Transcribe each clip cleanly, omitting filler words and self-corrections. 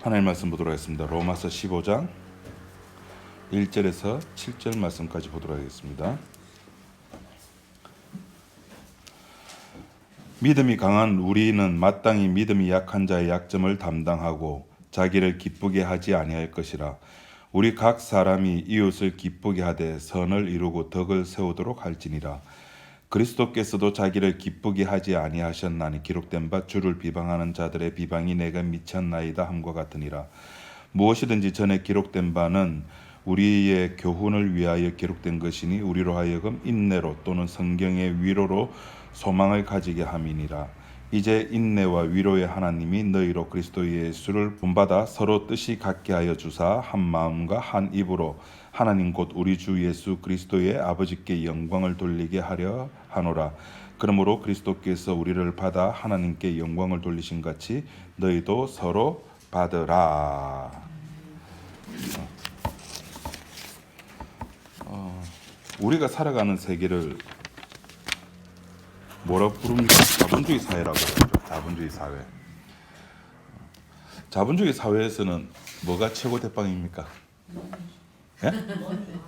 하나님 말씀 보도록 하겠습니다. 로마서 15장 1절에서 7절 말씀까지 보도록 하겠습니다. 믿음이 강한 우리는 마땅히 믿음이 약한 자의 약점을 담당하고 자기를 기쁘게 하지 아니할 것이라. 우리 각 사람이 이웃을 기쁘게 하되 선을 이루고 덕을 세우도록 할지니라. 그리스도께서도 자기를 기쁘게 하지 아니하셨나니 기록된 바 주를 비방하는 자들의 비방이 내가 미쳤나이다 함과 같으니라. 무엇이든지 전에 기록된 바는 우리의 교훈을 위하여 기록된 것이니 우리로 하여금 인내로 또는 성경의 위로로 소망을 가지게 함이니라. 이제 인내와 위로의 하나님이 너희로 그리스도 예수를 본받아 서로 뜻이 같게 하여 주사 한 마음과 한 입으로 하나님 곧 우리 주 예수 그리스도의 아버지께 영광을 돌리게 하려 하노라. 그러므로 그리스도께서 우리를 받아 하나님께 영광을 돌리신 같이 너희도 서로 받으라. 우리가 살아가는 세계를 뭐라고 부릅니까? 자본주의 사회라고 그러죠. 자본주의 사회. 자본주의 사회에서는 뭐가 최고 대빵입니까? 예?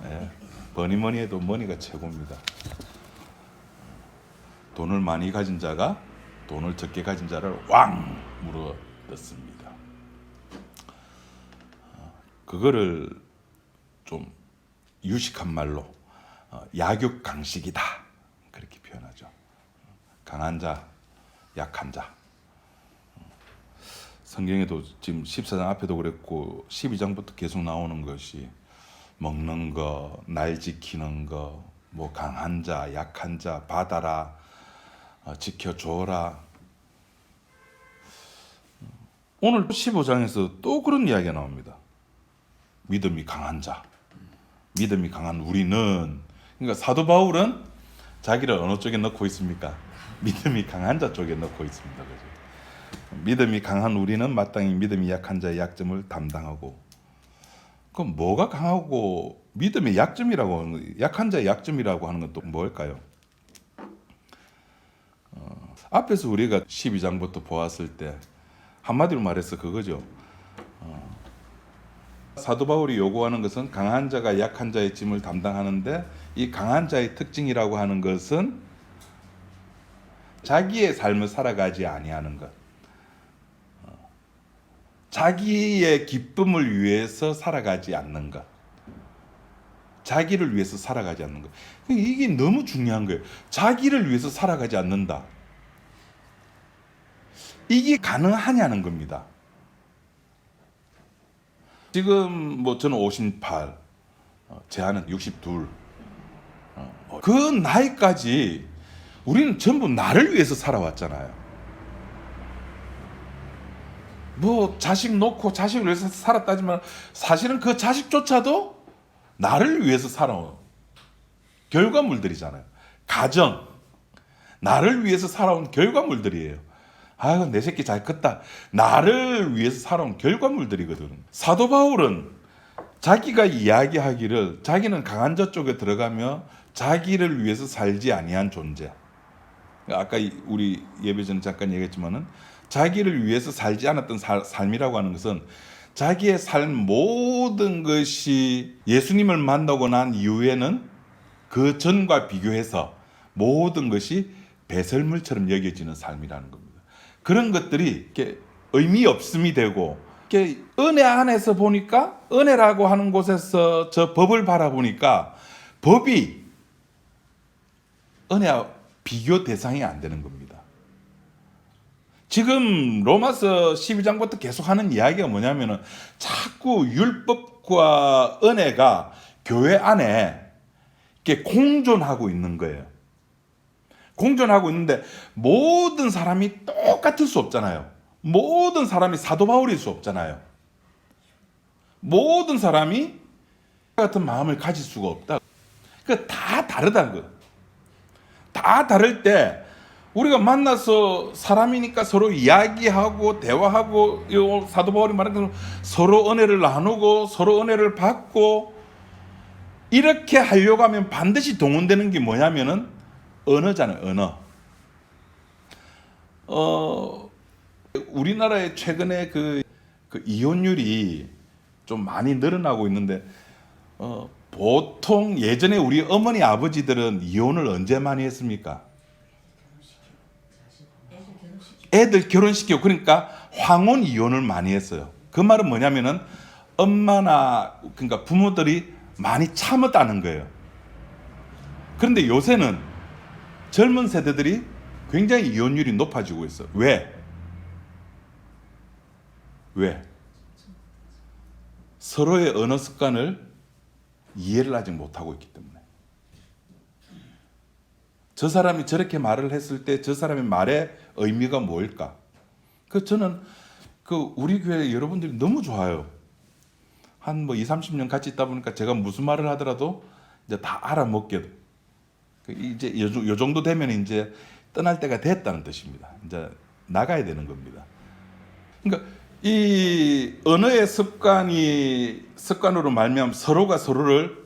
예. 뭐니 해도 머니가 최고입니다. 돈을 많이 가진 자가 돈을 적게 가진 자를 왕 물어뜯습니다. 그거를 좀 유식한 말로 약육강식이다 그렇게 표현하죠. 강한 자, 약한 자. 성경에도 지금 14장 앞에도 그랬고 12장부터 계속 나오는 것이 먹는 거, 날 지키는 거, 뭐 강한 자, 약한 자, 받아라, 지켜줘라. 오늘 15장에서 또 그런 이야기가 나옵니다. 믿음이 강한 자, 믿음이 강한 우리는, 그러니까 사도 바울은 자기를 어느 쪽에 넣고 있습니까? 믿음이 강한 자 쪽에 넣고 있습니다. 그죠? 믿음이 강한 우리는 마땅히 믿음이 약한 자의 약점을 담당하고. 그럼 뭐가 강하고 믿음의 약점이라고 하는 거, 약한 자의 약점이라고 하는 건 또 뭘까요? 앞에서 우리가 12장부터 보았을 때 한마디로 말해서 그거죠. 사도 바울이 요구하는 것은 강한 자가 약한 자의 짐을 담당하는데, 이 강한 자의 특징이라고 하는 것은 자기의 삶을 살아가지 아니하는 것, 자기의 기쁨을 위해서 살아가지 않는 것, 자기를 위해서 살아가지 않는 것. 이게 너무 중요한 거예요. 자기를 위해서 살아가지 않는다. 이게 가능하냐는 겁니다. 지금 뭐 저는 58, 제한은 62. 그 나이까지 우리는 전부 나를 위해서 살아왔잖아요. 뭐 자식 놓고 자식을 위해서 살았다지만 사실은 그 자식조차도 나를 위해서 살아온 결과물들이잖아요. 가정, 나를 위해서 살아온 결과물들이에요. 아유, 내 새끼 잘 컸다. 나를 위해서 살아온 결과물들이거든. 사도 바울은 자기가 이야기하기를 자기는 강한 자 쪽에 들어가며 자기를 위해서 살지 아니한 존재. 아까 우리 예배 전에 잠깐 얘기했지만은 자기를 위해서 살지 않았던 삶이라고 하는 것은 자기의 삶 모든 것이 예수님을 만나고 난 이후에는 그 전과 비교해서 모든 것이 배설물처럼 여겨지는 삶이라는 겁니다. 그런 것들이 이렇게 의미 없음이 되고, 이렇게 은혜 안에서 보니까, 은혜라고 하는 곳에서 저 법을 바라보니까 법이 은혜와 비교 대상이 안 되는 겁니다. 지금 로마서 12장부터 계속하는 이야기가 뭐냐면은 자꾸 율법과 은혜가 교회 안에 이렇게 공존하고 있는 거예요. 공존하고 있는데 모든 사람이 똑같을 수 없잖아요. 모든 사람이 사도 바울일 수 없잖아요. 모든 사람이 같은 마음을 가질 수가 없다. 그 다 다르다는 거예요. 다 다를 때 우리가 만나서 사람이니까 서로 이야기하고 대화하고, 사도 바울이 말한 것처럼 서로 은혜를 나누고 서로 은혜를 받고, 이렇게 하려고 하면 반드시 동원되는 게 뭐냐면은 언어잖아요. 언어. 우리나라에 최근에 그 그 이혼율이 좀 많이 늘어나고 있는데 보통 예전에 우리 어머니 아버지들은 이혼을 언제 많이 했습니까? 애들 결혼시키고 그러니까 황혼 이혼을 많이 했어요. 그 말은 뭐냐면은 엄마나 그러니까 부모들이 많이 참았다는 거예요. 그런데 요새는 젊은 세대들이 굉장히 이혼율이 높아지고 있어요. 왜? 서로의 언어 습관을 이해를 아직 못하고 있기 때문에. 저 사람이 저렇게 말을 했을 때 저 사람의 말의 의미가 뭘까? 저는 우리 교회 여러분들이 너무 좋아요. 한 20, 30년 같이 있다 보니까 제가 무슨 말을 하더라도 이제 다 알아먹게. 이제 요 정도 되면 이제 떠날 때가 됐다는 뜻입니다. 이제 나가야 되는 겁니다. 그러니까 이 언어의 습관으로 말미암아 서로가 서로를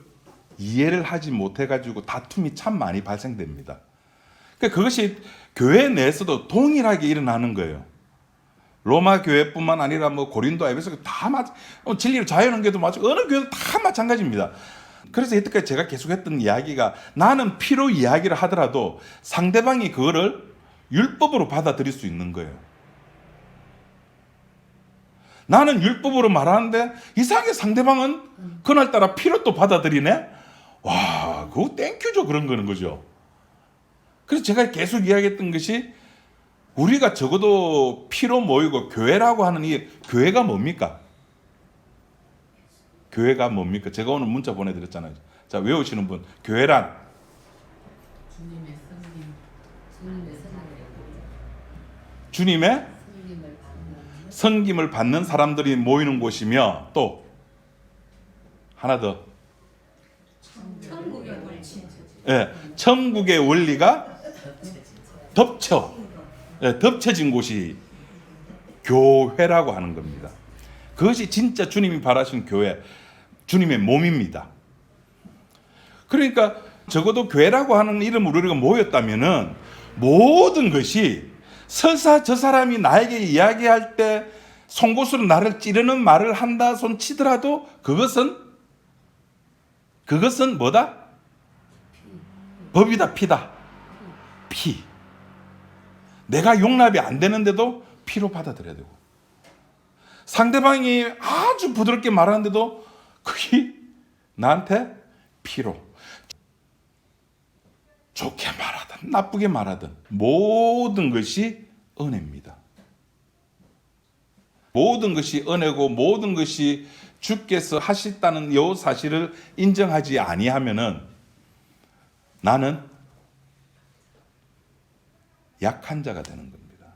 이해를 하지 못해가지고 다툼이 참 많이 발생됩니다. 그러니까 그것이 교회 내에서도 동일하게 일어나는 거예요. 로마 교회뿐만 아니라 고린도, 에베소 다 진리를 자유하는게도 마찬가지고 어느 교회도 다 마찬가지입니다. 그래서 이때까지 제가 계속했던 이야기가 나는 피로 이야기를 하더라도 상대방이 그거를 율법으로 받아들일 수 있는 거예요. 나는 율법으로 말하는데 이상하게 상대방은 그날따라 피로 또 받아들이네? 와, 그거 땡큐죠. 그런 거는 거죠. 그래서 제가 계속 이야기했던 것이 우리가 적어도 피로 모이고 교회라고 하는 이 교회가 뭡니까? 교회가 뭡니까? 제가 오늘 문자 보내드렸잖아요. 자, 외우시는 분. 교회란 주님의 섬김을 받는 사람들이 모이는 곳이며 또 하나 더. 천국의 원리가 덮쳐진 곳이 교회라고 하는 겁니다. 그것이 진짜 주님이 바라신 교회, 주님의 몸입니다. 그러니까 적어도 교회라고 하는 이름으로 우리가 모였다면은 모든 것이 설사 저 사람이 나에게 이야기할 때 송곳으로 나를 찌르는 말을 한다 손 치더라도 그것은 뭐다? 법이다, 피다. 피. 내가 용납이 안 되는데도 피로 받아들여야 되고, 상대방이 아주 부드럽게 말하는데도 그게 나한테 피로. 좋게 말하든 나쁘게 말하든 모든 것이 은혜입니다. 모든 것이 은혜고 모든 것이 주께서 하셨다는 이 사실을 인정하지 아니하면은 나는 약한 자가 되는 겁니다.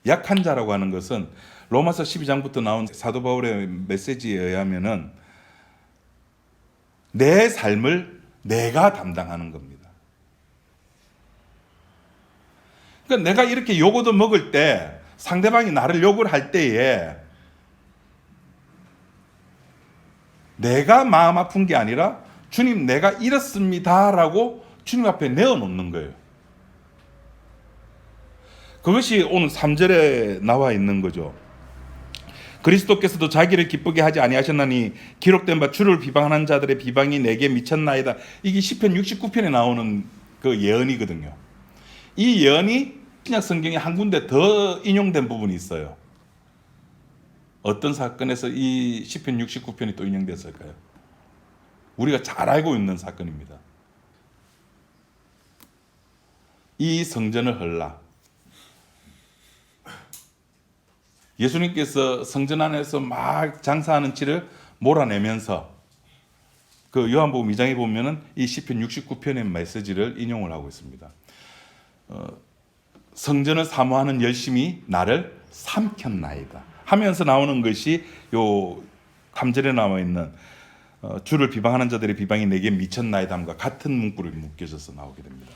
약한 자라고 하는 것은 로마서 12장부터 나온 사도 바울의 메시지에 의하면은 내 삶을 내가 담당하는 겁니다. 그러니까 내가 이렇게 욕을 먹을 때 상대방이 나를 욕을 할 때에 내가 마음 아픈 게 아니라 주님 내가 이렇습니다라고 주님 앞에 내어놓는 거예요. 그것이 오늘 3절에 나와 있는 거죠. 그리스도께서도 자기를 기쁘게 하지 아니하셨나니 기록된 바 주를 비방하는 자들의 비방이 내게 미쳤나이다. 이게 시편 69편에 나오는 그 예언이거든요. 이 예언이 신약 성경에 한 군데 더 인용된 부분이 있어요. 어떤 사건에서 이 시편 69편이 또 인용됐을까요? 우리가 잘 알고 있는 사건입니다. 이 성전을 헐라. 예수님께서 성전 안에서 막 장사하는 치를 몰아내면서 그 요한복음 2장에 보면은 이 시편 69편의 메시지를 인용을 하고 있습니다. 성전을 사모하는 열심이 나를 삼켰나이다 하면서 나오는 것이 요 3절에 나와 있는 주를 비방하는 자들의 비방이 내게 미쳤나이다함과 같은 문구로 묶여져서 나오게 됩니다.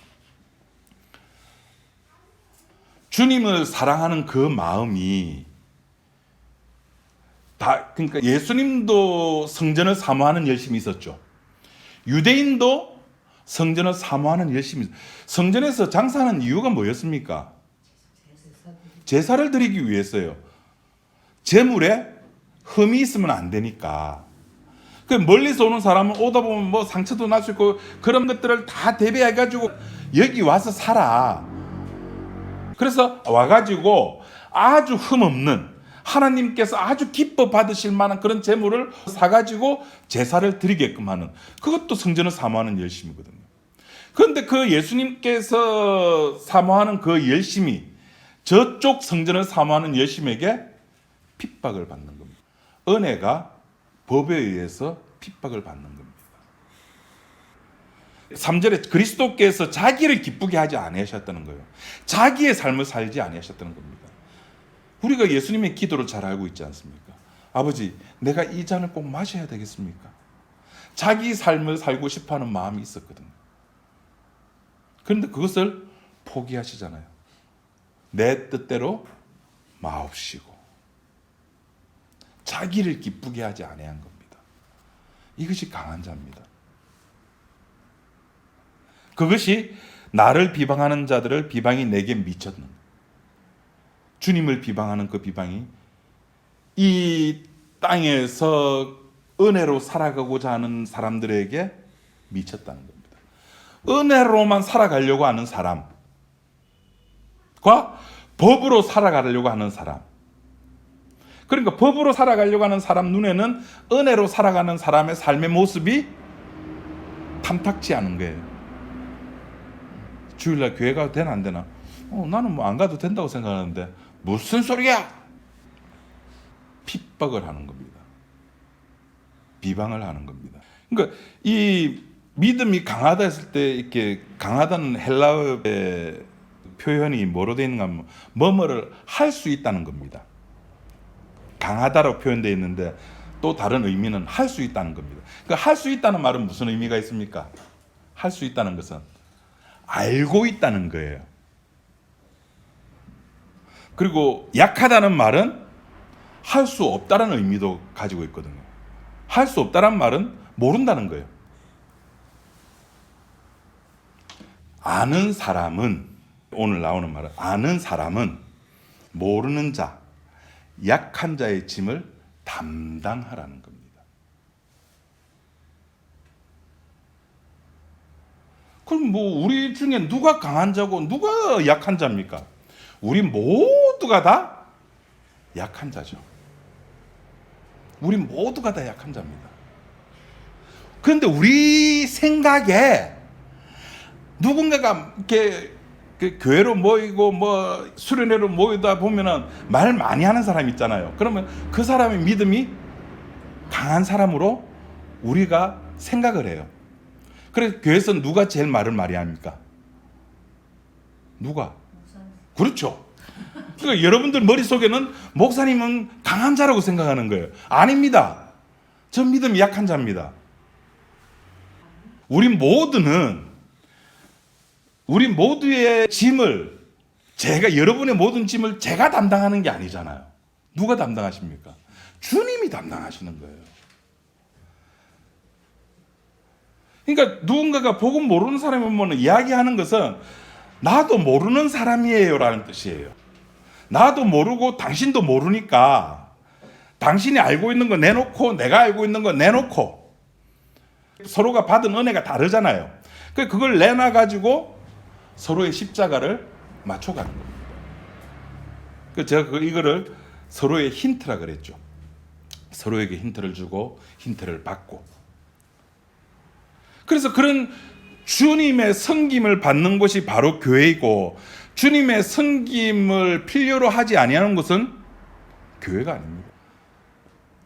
주님을 사랑하는 그 마음이 그러니까 예수님도 성전을 사모하는 열심이 있었죠. 유대인도 성전을 사모하는 열심이 있었죠. 성전에서 장사하는 이유가 뭐였습니까? 제사를 드리기 위해서요. 제물에 흠이 있으면 안 되니까. 그 멀리서 오는 사람은 오다 보면 뭐 상처도 날 수 있고 그런 것들을 다 대비해가지고 여기 와서 살아. 그래서 와가지고 아주 흠 없는 하나님께서 아주 기뻐 받으실 만한 그런 제물을 사가지고 제사를 드리게끔 하는, 그것도 성전을 사모하는 열심이거든요. 그런데 그 예수님께서 사모하는 그 열심이 저쪽 성전을 사모하는 열심에게 핍박을 받는 겁니다. 은혜가 법에 의해서 핍박을 받는 겁니다. 3절에 그리스도께서 자기를 기쁘게 하지 아니하셨다는 거예요. 자기의 삶을 살지 아니하셨다는 겁니다. 우리가 예수님의 기도를 잘 알고 있지 않습니까? 아버지, 내가 이 잔을 꼭 마셔야 되겠습니까? 자기 삶을 살고 싶어하는 마음이 있었거든요. 그런데 그것을 포기하시잖아요. 내 뜻대로 마옵시고 자기를 기쁘게 하지 아니한 겁니다. 이것이 강한 자입니다. 그것이 나를 비방하는 자들을 비방이 내게 미쳤는, 주님을 비방하는 그 비방이 이 땅에서 은혜로 살아가고자 하는 사람들에게 미쳤다는 겁니다. 은혜로만 살아가려고 하는 사람과 법으로 살아가려고 하는 사람, 그러니까 법으로 살아가려고 하는 사람 눈에는 은혜로 살아가는 사람의 삶의 모습이 탐탁지 않은 거예요. 주일날 교회 가도 되나 안 되나? 나는 뭐 안 가도 된다고 생각하는데 무슨 소리야? 핍박을 하는 겁니다. 비방을 하는 겁니다. 그러니까 이 믿음이 강하다 했을 때 이렇게 강하다는 헬라어의 표현이 뭐로 되어 있는가 하면 뭐뭐를 할 수 있다는 겁니다. 강하다라고 표현되어 있는데 또 다른 의미는 할 수 있다는 겁니다. 그러니까 할 수 있다는 말은 무슨 의미가 있습니까? 할 수 있다는 것은 알고 있다는 거예요. 그리고 약하다는 말은 할 수 없다는 의미도 가지고 있거든요. 할 수 없다는 말은 모른다는 거예요. 아는 사람은, 오늘 나오는 말은 아는 사람은 모르는 자, 약한 자의 짐을 담당하라는 겁니다. 그럼 뭐 우리 중에 누가 강한 자고 누가 약한 자입니까? 우리 모두가 다 약한 자죠. 우리 모두가 다 약한 자입니다. 그런데 우리 생각에 누군가가 이렇게 교회로 모이고 뭐 수련회로 모이다 보면은 말 많이 하는 사람 있잖아요. 그러면 그 사람의 믿음이 강한 사람으로 우리가 생각을 해요. 그래서 교회에서 누가 제일 말을 많이 합니까? 누가? 그렇죠. 그러니까 여러분들 머릿속에는 목사님은 강한 자라고 생각하는 거예요. 아닙니다. 저 믿음이 약한 자입니다. 우리 모두의 짐을, 여러분의 모든 짐을 제가 담당하는 게 아니잖아요. 누가 담당하십니까? 주님이 담당하시는 거예요. 그러니까 누군가가 복음 모르는 사람이 오면 이야기하는 것은 나도 모르는 사람이에요 라는 뜻이에요. 나도 모르고 당신도 모르니까 당신이 알고 있는 거 내놓고 내가 알고 있는 거 내놓고, 서로가 받은 은혜가 다르잖아요. 그걸 내놔가지고 서로의 십자가를 맞춰가는 겁니다. 제가 이거를 서로의 힌트라 그랬죠. 서로에게 힌트를 주고 힌트를 받고. 그래서 그런 주님의 섬김을 받는 곳이 바로 교회이고, 주님의 섬김을 필요로 하지 아니하는 것은 교회가 아닙니다.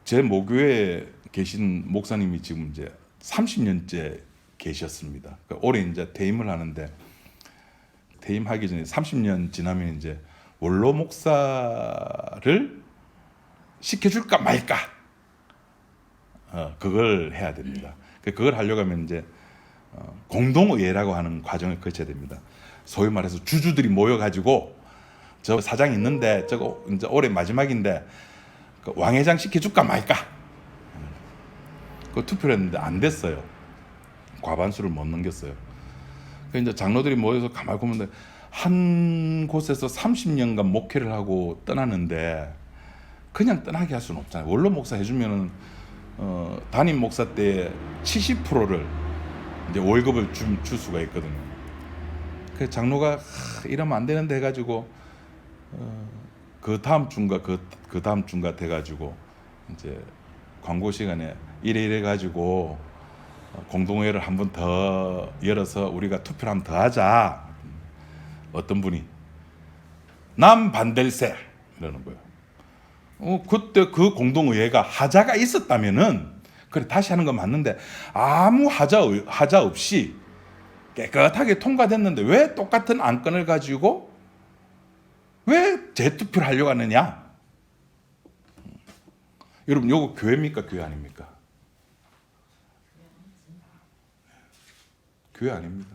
제 모교회에 계신 목사님이 지금 이제 30년째 계셨습니다. 올해 이제 퇴임을 하는데, 퇴임하기 전에 30년 지나면 이제 원로 목사를 시켜줄까 말까, 그걸 해야 됩니다. 그걸 하려고 하면 이제 공동의회라고 하는 과정을 거쳐야 됩니다. 소위 말해서 주주들이 모여가지고 저 사장 있는데 저거 이제 올해 마지막인데 왕회장 시켜줄까 말까, 그 투표를 했는데 안 됐어요. 과반수를 못 넘겼어요. 이제 장로들이 모여서 가만히 보면 한 곳에서 30년간 목회를 하고 떠나는데 그냥 떠나게 할 수는 없잖아요. 원로 목사 해주면은 담임 목사 때 70%를 이제 월급을 줄 수가 있거든요. 그 장로가 이러면 안 되는데 해가지고 그 다음 주인가 그 다음 주인가 돼가지고 이제 광고 시간에 이래 가지고 공동회를 한 번 더 열어서 우리가 투표를 한 번 더 하자. 어떤 분이 남 반댈세 이러는 거예요. 그때 그 공동의회가 하자가 있었다면은 그래 다시 하는 건 맞는데 아무 하자 없이 깨끗하게 통과됐는데 왜 똑같은 안건을 가지고 왜 재투표를 하려고 하느냐? 여러분, 요거 교회입니까? 교회 아닙니까? 교회 아닙니다.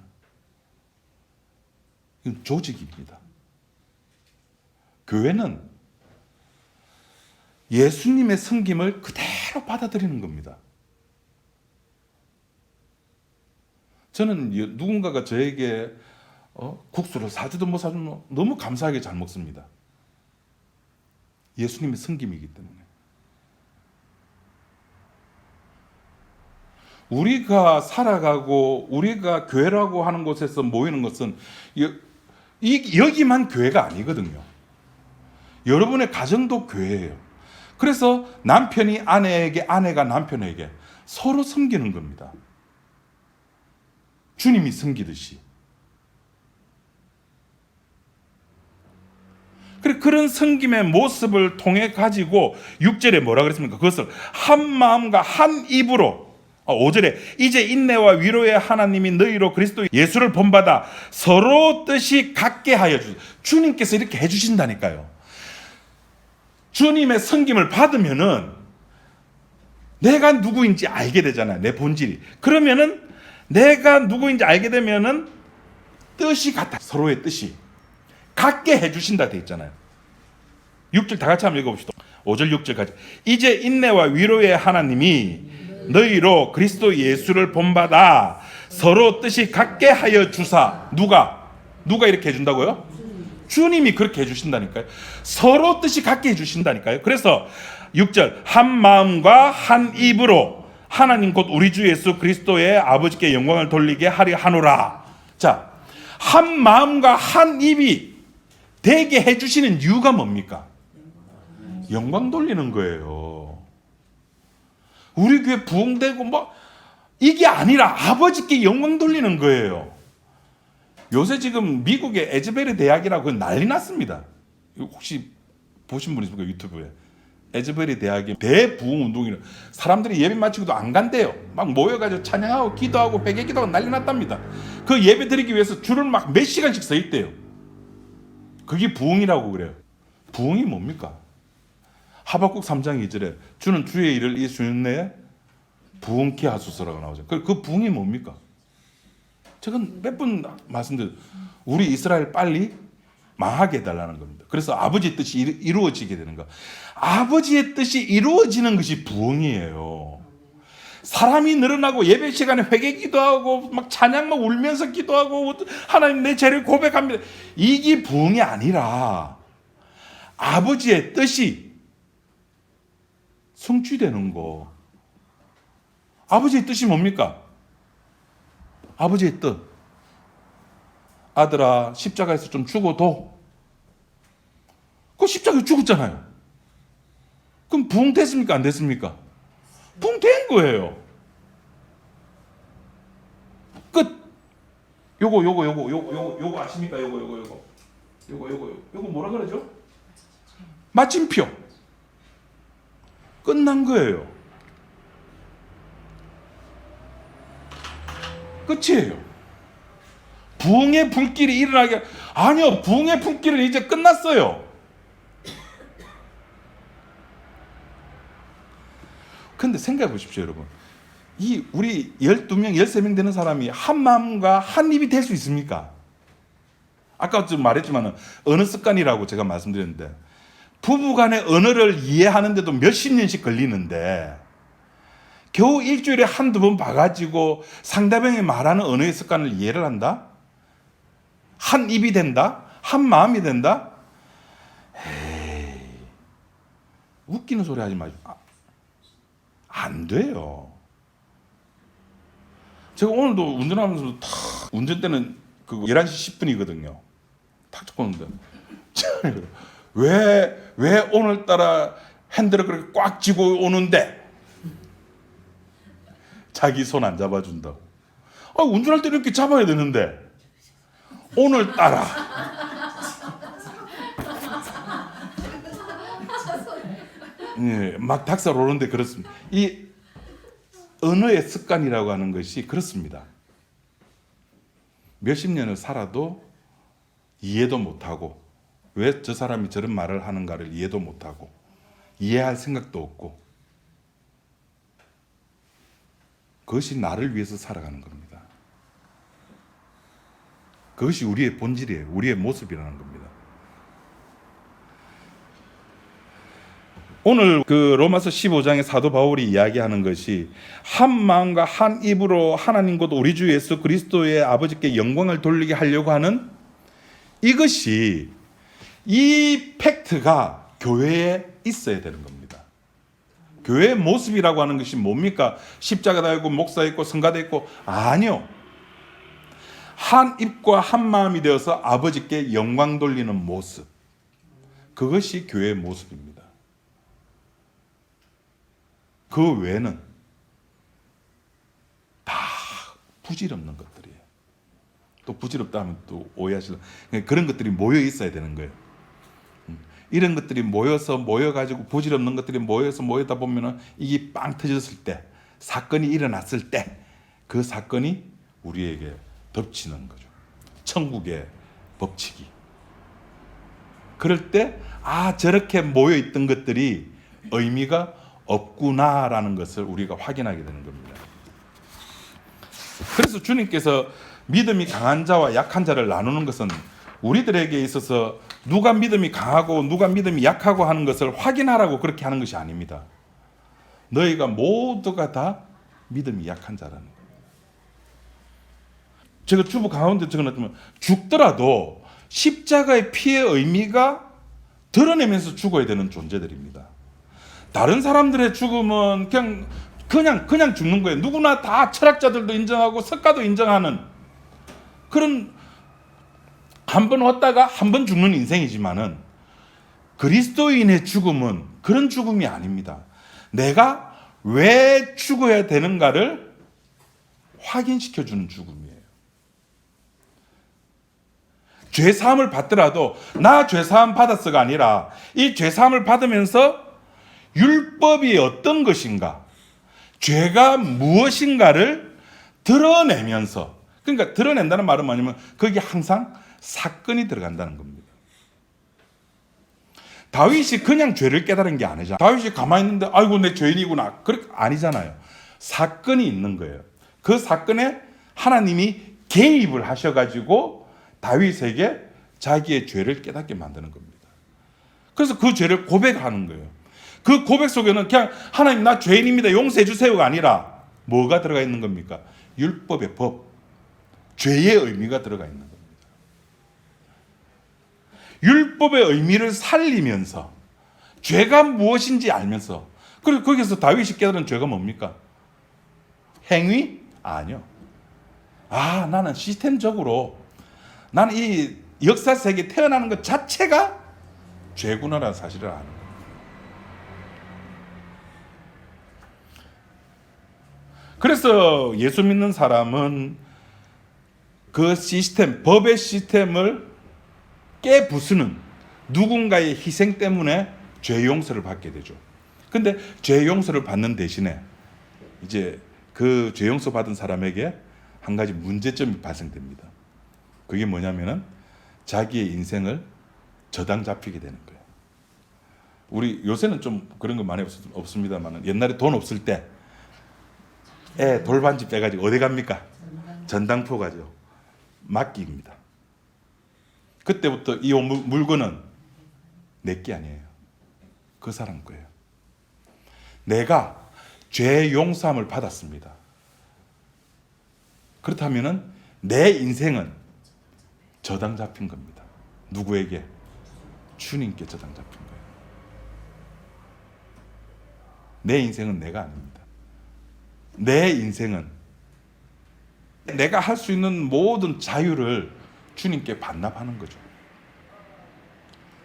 이건 조직입니다. 교회는 예수님의 섬김을 그대로 받아들이는 겁니다. 저는 누군가가 저에게 국수를 사주도 못 사주면 너무 감사하게 잘 먹습니다. 예수님의 섬김이기 때문에. 우리가 살아가고 우리가 교회라고 하는 곳에서 모이는 것은 여기만 교회가 아니거든요. 여러분의 가정도 교회예요. 그래서 남편이 아내에게, 아내가 남편에게 서로 섬기는 겁니다. 주님이 섬기듯이. 그런 섬김의 모습을 통해 가지고 6절에 뭐라 그랬습니까? 그것을 한 마음과 한 입으로 5절에 이제 인내와 위로의 하나님이 너희로 그리스도 예수를 본받아 서로 뜻이 같게 하여 주시오. 주님께서 이렇게 해주신다니까요. 주님의 섬김을 받으면은 내가 누구인지 알게 되잖아요. 내 본질이. 그러면은 내가 누구인지 알게 되면은 뜻이 같아. 서로의 뜻이 같게 해주신다 돼 있잖아요. 6절 다 같이 한번 읽어봅시다. 5절 6절까지. 이제 인내와 위로의 하나님이 너희로 그리스도 예수를 본받아 서로 뜻이 같게 하여 주사. 누가 이렇게 해준다고요? 주님이 그렇게 해주신다니까요. 서로 뜻이 같게 해주신다니까요. 그래서 6절 한 마음과 한 입으로 하나님 곧 우리 주 예수 그리스도의 아버지께 영광을 돌리게 하려 하노라. 자, 한 마음과 한 입이 되게 해주시는 이유가 뭡니까? 영광 돌리는 거예요. 우리 교회 부흥되고 이게 아니라 아버지께 영광 돌리는 거예요. 요새 지금 미국의 에즈베리 대학이라고 난리 났습니다. 혹시 보신 분 있습니까? 유튜브에. 에즈베리 대학의 대부흥 운동이라 사람들이 예배 마치고도 안 간대요. 막 모여가지고 찬양하고 기도하고 회개 기도하고 난리 났답니다. 그 예배 드리기 위해서 줄을 막 몇 시간씩 서 있대요. 그게 부흥이라고 그래요. 부흥이 뭡니까? 하박국 3장 2절에 주는 주의 일을 이 수년 내에 부흥케 하소서라고 나오죠. 그 부흥이 뭡니까? 제가 몇 번 말씀드렸죠. 우리 이스라엘 빨리 망하게 해달라는 겁니다. 그래서 아버지의 뜻이 이루어지게 되는 거. 아버지의 뜻이 이루어지는 것이 부흥이에요. 사람이 늘어나고 예배 시간에 회개 기도하고 막 찬양 막 울면서 기도하고 하나님 내 죄를 고백합니다. 이게 부흥이 아니라 아버지의 뜻이 성취되는 거. 아버지의 뜻이 뭡니까? 아버지의 뜻. 아들아 십자가에서 좀 죽어도. 그 십자가에 죽었잖아요. 그럼 부흥됐습니까? 안 됐습니까? 부흥된 거예요. 끝. 요거 아십니까? 요거 뭐라 그러죠? 마침표. 끝난 거예요. 끝이에요. 부흥의 불길이 일어나게. 아니요, 부흥의 불길은 이제 끝났어요. 근데 생각해 보십시오, 여러분. 우리 12명, 13명 되는 사람이 한 마음과 한 입이 될 수 있습니까? 아까 좀 말했지만 언어 습관이라고 제가 말씀드렸는데 부부간의 언어를 이해하는데도 몇십 년씩 걸리는데 겨우 일주일에 한두 번 봐가지고 상대방이 말하는 언어의 습관을 이해를 한다? 한 입이 된다? 한 마음이 된다? 에이, 웃기는 소리 하지 마시고. 안 돼요. 제가 오늘도 운전하면서 운전대는 11시 10분이거든요. 탁 잡고 오는데 왜 오늘따라 핸들을 그렇게 꽉 쥐고 오는데 자기 손 안 잡아준다고. 운전할 때 이렇게 잡아야 되는데 오늘따라 막 닭살 오르는데 그렇습니다. 이 언어의 습관이라고 하는 것이 그렇습니다. 몇십 년을 살아도 이해도 못하고 왜 저 사람이 저런 말을 하는가를 이해도 못하고 이해할 생각도 없고 그것이 나를 위해서 살아가는 겁니다. 그것이 우리의 본질이에요. 우리의 모습이라는 겁니다. 오늘 로마서 15장의 사도 바울이 이야기하는 것이 한 마음과 한 입으로 하나님 곧 우리 주 예수 그리스도의 아버지께 영광을 돌리게 하려고 하는 이것이 이 팩트가 교회에 있어야 되는 겁니다. 교회의 모습이라고 하는 것이 뭡니까? 십자가가 있고 목사 있고 성가대 있고 아니요. 한 입과 한 마음이 되어서 아버지께 영광 돌리는 모습. 그것이 교회의 모습입니다. 그 외에는 다 부질없는 것들이에요. 또 부질없다 하면 또 오해하시려. 그런 것들이 모여 있어야 되는 거예요. 이런 것들이 모여가지고 부질없는 것들이 모여다 보면은 이게 빵 터졌을 때, 사건이 일어났을 때, 그 사건이 우리에게 덮치는 거죠. 천국의 법칙이. 그럴 때, 저렇게 모여있던 것들이 의미가 없구나라는 것을 우리가 확인하게 되는 겁니다. 그래서 주님께서 믿음이 강한 자와 약한 자를 나누는 것은 우리들에게 있어서 누가 믿음이 강하고 누가 믿음이 약하고 하는 것을 확인하라고 그렇게 하는 것이 아닙니다. 너희가 모두가 다 믿음이 약한 자라는 거예요. 제가 주부 가운데 적어놨지만 죽더라도 십자가의 피의 의미가 드러내면서 죽어야 되는 존재들입니다. 다른 사람들의 죽음은 그냥 죽는 거예요. 누구나 다 철학자들도 인정하고 석가도 인정하는 그런 한 번 왔다가 한 번 죽는 인생이지만은 그리스도인의 죽음은 그런 죽음이 아닙니다. 내가 왜 죽어야 되는가를 확인시켜주는 죽음이에요. 죄사함을 받더라도 나 죄사함 받았어가 아니라 이 죄사함을 받으면서 율법이 어떤 것인가, 죄가 무엇인가를 드러내면서, 그러니까 드러낸다는 말은 뭐냐면 거기에 항상 사건이 들어간다는 겁니다. 다윗이 그냥 죄를 깨달은 게 아니죠. 다윗이 가만히 있는데 아이고 내 죄인이구나 그렇게 아니잖아요. 사건이 있는 거예요. 그 사건에 하나님이 개입을 하셔가지고 다윗에게 자기의 죄를 깨닫게 만드는 겁니다. 그래서 그 죄를 고백하는 거예요. 그 고백 속에는 그냥 하나님 나 죄인입니다 용서해 주세요가 아니라 뭐가 들어가 있는 겁니까? 율법의 법, 죄의 의미가 들어가 있는 겁니다. 율법의 의미를 살리면서 죄가 무엇인지 알면서, 그리고 거기서 다윗이 깨달은 죄가 뭡니까? 행위? 아니요. 나는 시스템적으로 나는 이 역사 세계에 태어나는 것 자체가 죄구나라는 사실을 아는 거예요. 그래서 예수 믿는 사람은 그 시스템, 법의 시스템을 깨부수는 누군가의 희생 때문에 죄 용서를 받게 되죠. 근데 죄 용서를 받는 대신에 이제 그 죄 용서 받은 사람에게 한 가지 문제점이 발생됩니다. 그게 뭐냐면은 자기의 인생을 저당 잡히게 되는 거예요. 우리 요새는 좀 그런 거 많이 없습니다만 옛날에 돈 없을 때 돌반지 빼가지고 어디 갑니까? 전당포 가죠. 맡깁니다. 그때부터 이 물건은 내게 아니에요. 그 사람 거예요. 내가 죄 용서함을 받았습니다. 그렇다면은 내 인생은 저당 잡힌 겁니다. 누구에게? 주님께 저당 잡힌 거예요. 내 인생은 내가 아닙니다. 내 인생은 내가 할 수 있는 모든 자유를 주님께 반납하는 거죠.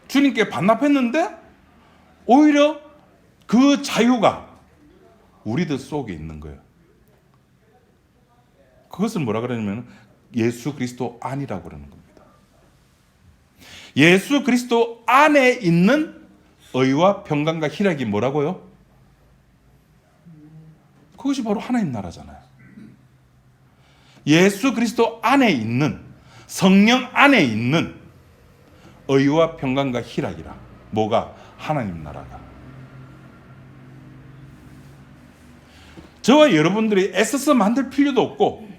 주님께 반납했는데 오히려 그 자유가 우리들 속에 있는 거예요. 그것을 뭐라 그러냐면 예수 그리스도 안이라고 그러는 겁니다. 예수 그리스도 안에 있는 의와 평강과 희락이 뭐라고요? 그것이 바로 하나님 나라잖아요. 예수 그리스도 안에 있는, 성령 안에 있는 의와 평강과 희락이라. 뭐가? 하나님 나라가. 저와 여러분들이 애써서 만들 필요도 없고,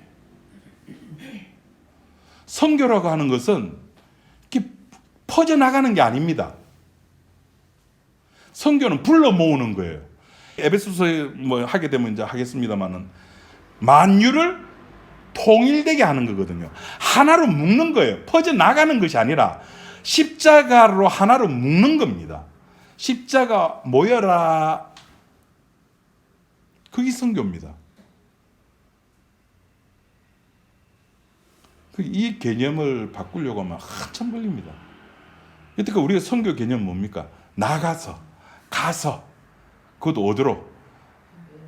선교라고 하는 것은 이렇게 퍼져나가는 게 아닙니다. 선교는 불러 모으는 거예요. 에베소서에 뭐 하게 되면 이제 하겠습니다만은 만유를 통일되게 하는 거거든요. 하나로 묶는 거예요. 퍼져나가는 것이 아니라 십자가로 하나로 묶는 겁니다. 십자가 모여라. 그게 선교입니다. 이 개념을 바꾸려고 하면 한참 걸립니다. 여태까지 우리가 선교 개념은 뭡니까? 나가서, 가서, 그것도 어디로?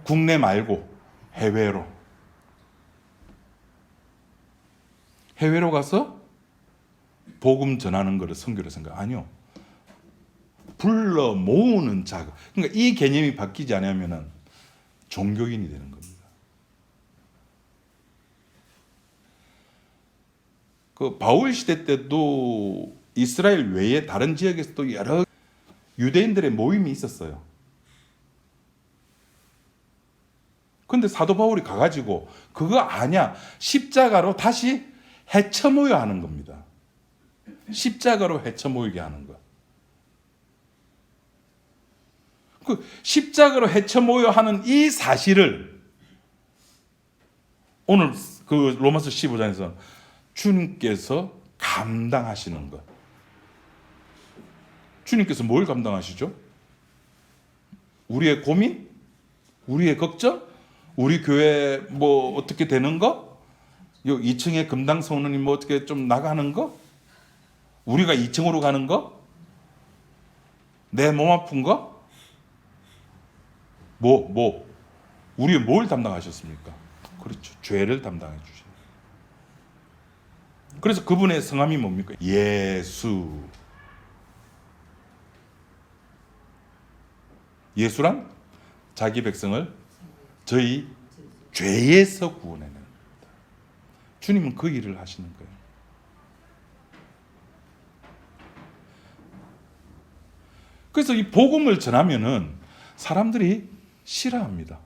국내 말고 해외로. 해외로 가서 복음 전하는 것을 선교로 생각. 아니요. 불러 모으는 작업. 그러니까 이 개념이 바뀌지 않으면 종교인이 되는 겁니다. 그 바울 시대 때도 이스라엘 외에 다른 지역에서도 여러 유대인들의 모임이 있었어요. 근데 사도 바울이 가가지고 그거 아냐, 십자가로 다시 헤쳐모여 하는 겁니다. 십자가로 헤쳐모이게 하는 거. 그 십자가로 헤쳐모여 하는 이 사실을 오늘 그 로마서 15장에서 주님께서 감당하시는 것. 주님께서 뭘 감당하시죠? 우리의 고민? 우리의 걱정? 우리 교회 뭐 어떻게 되는 거? 요 2층에 금당성원이 뭐 어떻게 좀 나가는 거? 우리가 2층으로 가는 거? 내 몸 아픈 거? 우리 뭘 담당하셨습니까? 그렇죠. 죄를 담당해 주시는. 그래서 그분의 성함이 뭡니까? 예수. 예수란 자기 백성을 저희 죄에서 구원해내는 겁니다. 주님은 그 일을 하시는 거예요. 그래서 이 복음을 전하면은 사람들이 싫어합니다.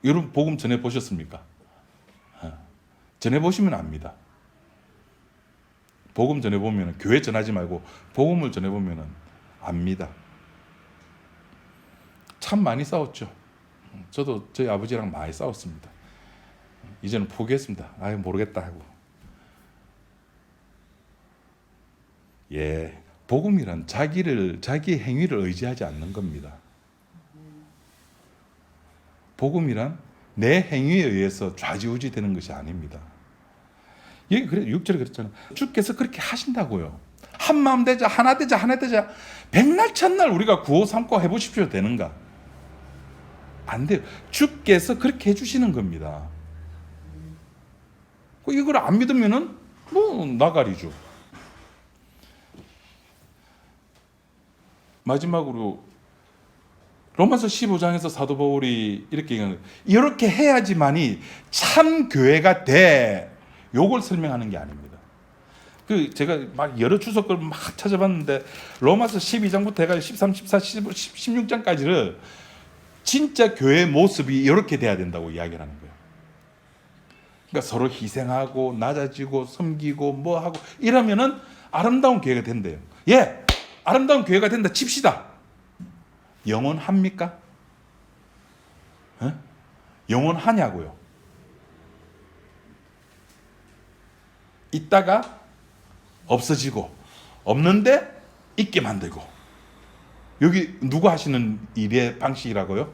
여러분 복음 전해 보셨습니까? 전해 보시면 압니다. 복음 전해 보면 교회 전하지 말고 복음을 전해 보면은 압니다. 참 많이 싸웠죠. 저도 저희 아버지랑 많이 싸웠습니다. 이제는 포기했습니다. 모르겠다 하고. 복음이란 자기 행위를 의지하지 않는 겁니다. 복음이란 내 행위에 의해서 좌지우지 되는 것이 아닙니다. 여기 그래 6절에 그랬잖아요. 주께서 그렇게 하신다고요. 한 마음 되자, 하나 되자, 하나 되자. 백날 첫날 우리가 구호 삼고 해보십시오 되는가? 안 돼요. 주께서 그렇게 해주시는 겁니다. 이걸 안 믿으면은 뭐 나가리죠. 마지막으로 로마서 15장에서 사도 바울이 이렇게 얘기하는 거예요. 이렇게 해야지만이 참 교회가 돼. 요걸 설명하는 게 아닙니다. 제가 막 여러 주석을 막 찾아봤는데 로마서 12장부터 해가지고 13, 14, 15, 16장까지를 진짜 교회의 모습이 이렇게 돼야 된다고 이야기를 하는 거예요. 그러니까 서로 희생하고 낮아지고 섬기고 뭐 하고 이러면은 아름다운 교회가 된대요. 아름다운 교회가 된다 칩시다. 영원합니까? 영원하냐고요. 있다가 없어지고, 없는데 있게 만들고. 여기 누구 하시는 일의 방식이라고요?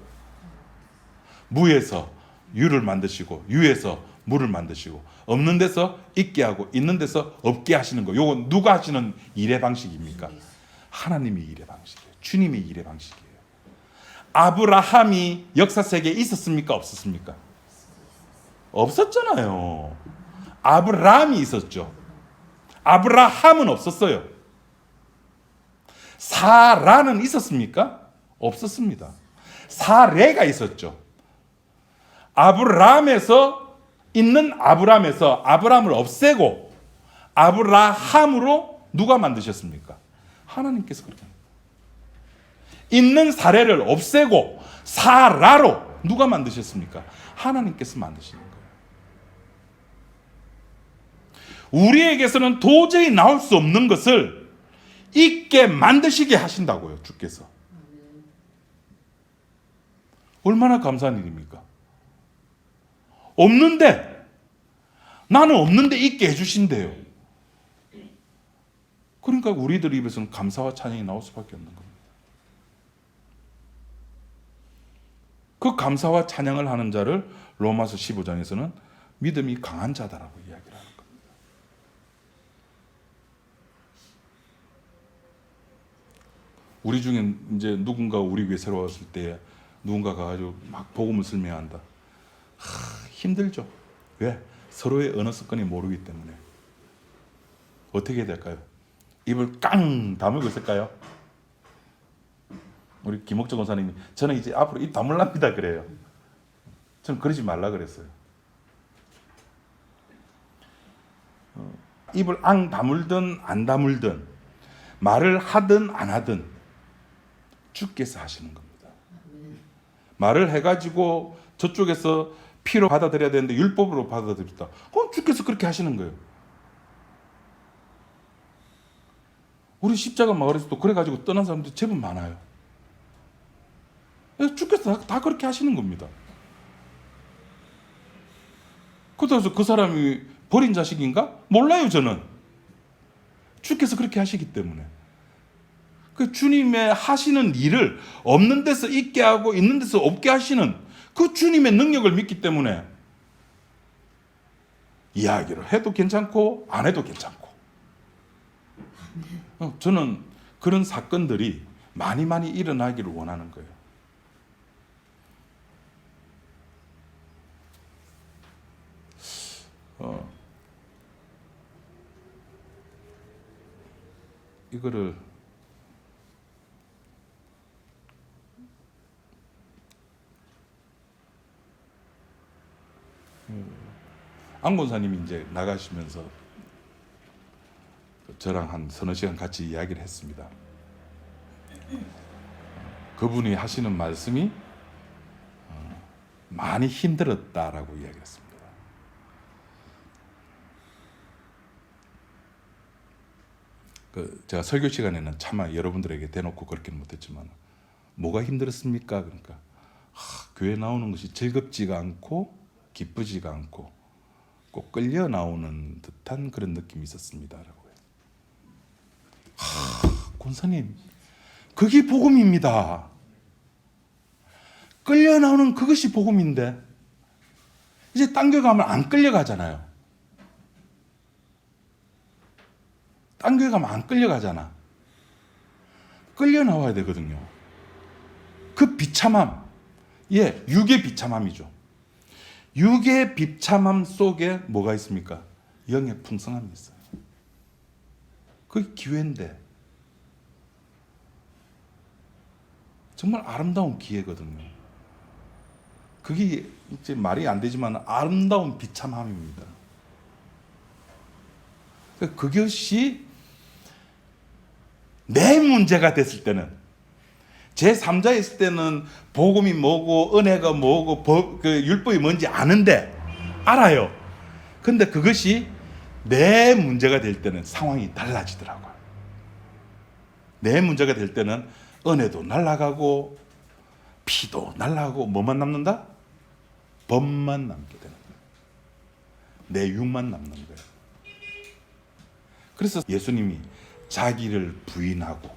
무에서 유를 만드시고, 유에서 무를 만드시고, 없는 데서 있게 하고 있는 데서 없게 하시는 거. 요건 누가 하시는 일의 방식입니까? 하나님의 일의 방식이에요. 주님의 일의 방식이에요. 아브라함이 역사 세계에 있었습니까? 없었습니까? 없었잖아요. 아브라함이 있었죠. 아브라함은 없었어요. 사라는 있었습니까? 없었습니다. 사레가 있었죠. 아브라함에서 있는 아브라함에서 아브라함을 없애고 아브라함으로 누가 만드셨습니까? 하나님께서 그렇게 합니다. 있는 사레를 없애고 사라로 누가 만드셨습니까? 하나님께서 만드시는 거예요. 우리에게서는 도저히 나올 수 없는 것을 있게 만드시게 하신다고요, 주께서. 얼마나 감사한 일입니까? 없는데, 나는 없는데 있게 해주신대요. 그러니까 우리들 입에서는 감사와 찬양이 나올 수밖에 없는 겁니다. 그 감사와 찬양을 하는 자를 로마서 15장에서는 믿음이 강한 자다라고 이야기를 하는 겁니다. 우리 중에 이제 누군가 우리 교회 새로 왔을 때 누군가가 아주 막 복음을 설명한다. 힘들죠. 왜? 서로의 언어 습관이 모르기 때문에. 어떻게 해야 될까요? 입을 깡 다물고 있을까요? 우리 김옥정 권사님이 저는 이제 앞으로 입 다물랍니다 그래요. 저는 그러지 말라 그랬어요. 입을 앙 다물든 안 다물든 말을 하든 안 하든 주께서 하시는 겁니다. 말을 해가지고 저쪽에서 피로 받아들여야 되는데 율법으로 받아들였다. 그럼 주께서 그렇게 하시는 거예요. 우리 십자가 마을에서도 그래가지고 떠난 사람들이 제법 많아요. 주께서 다 그렇게 하시는 겁니다. 그래서 그 사람이 버린 자식인가? 몰라요, 저는. 주께서 그렇게 하시기 때문에. 그 주님의 하시는 일을 없는 데서 있게 하고 있는 데서 없게 하시는 그 주님의 능력을 믿기 때문에 이야기를 해도 괜찮고 안 해도 괜찮고. 저는 그런 사건들이 많이 일어나기를 원하는 거예요. 이거를 안 권사님이 이제 나가시면서 저랑 한 서너 시간 같이 이야기를 했습니다. 그분이 하시는 말씀이 많이 힘들었다라고 이야기했습니다. 제가 설교 시간에는 차마 여러분들에게 대놓고 그렇게는 못했지만 뭐가 힘들었습니까? 그러니까 교회 나오는 것이 즐겁지가 않고 기쁘지가 않고 꼭 끌려 나오는 듯한 그런 느낌이 있었습니다라고 해요. 권사님, 그게 복음입니다. 끌려 나오는 그것이 복음인데 이제 딴 교회 가면 안 끌려가잖아요. 딴 교회 가면 안 끌려가잖아. 끌려 나와야 되거든요. 그 비참함, 육의 비참함이죠. 육의 비참함 속에 뭐가 있습니까? 영의 풍성함이 있어요. 그게 기회인데 정말 아름다운 기회거든요. 그게 이제 말이 안 되지만 아름다운 비참함입니다. 그것이 내 문제가 됐을 때는, 제3자에 있을 때는 복음이 뭐고 은혜가 뭐고 율법이 뭔지 아는데 알아요. 근데 그것이 내 문제가 될 때는 상황이 달라지더라고요. 내 문제가 될 때는 은혜도 날아가고 피도 날아가고 뭐만 남는다? 법만 남게 되는 거예요. 내 육만 남는 거예요. 그래서 예수님이 자기를 부인하고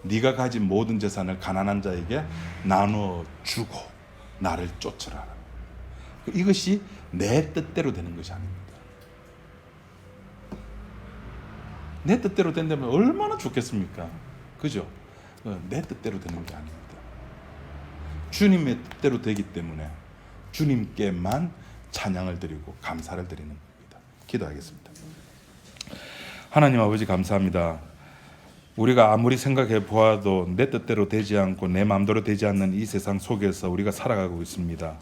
네가 가진 모든 재산을 가난한 자에게 나누어 주고 나를 쫓으라. 이것이 내 뜻대로 되는 것이 아닙니다. 내 뜻대로 된다면 얼마나 좋겠습니까? 그죠? 내 뜻대로 되는 게 아닙니다. 주님의 뜻대로 되기 때문에 주님께만 찬양을 드리고 감사를 드리는 겁니다. 기도하겠습니다. 하나님 아버지 감사합니다. 우리가 아무리 생각해 보아도 내 뜻대로 되지 않고 내 마음대로 되지 않는 이 세상 속에서 우리가 살아가고 있습니다.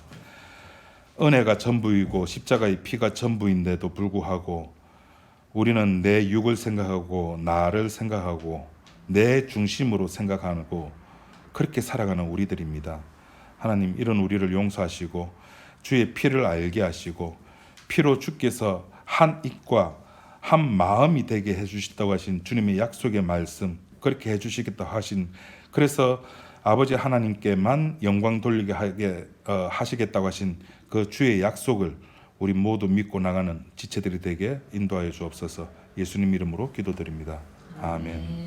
은혜가 전부이고 십자가의 피가 전부인데도 불구하고 우리는 내 육을 생각하고 나를 생각하고 내 중심으로 생각하고 그렇게 살아가는 우리들입니다. 하나님, 이런 우리를 용서하시고 주의 피를 알게 하시고 피로 주께서 한 입과 한 마음이 되게 해주신다고 하신 주님의 약속의 말씀, 그렇게 해주시겠다 하신, 그래서 아버지 하나님께만 영광 돌리게 하시겠다고 하신 그 주의 약속을 우리 모두 믿고 나가는 지체들이 되게 인도하여 주옵소서. 예수님 이름으로 기도드립니다. 아멘.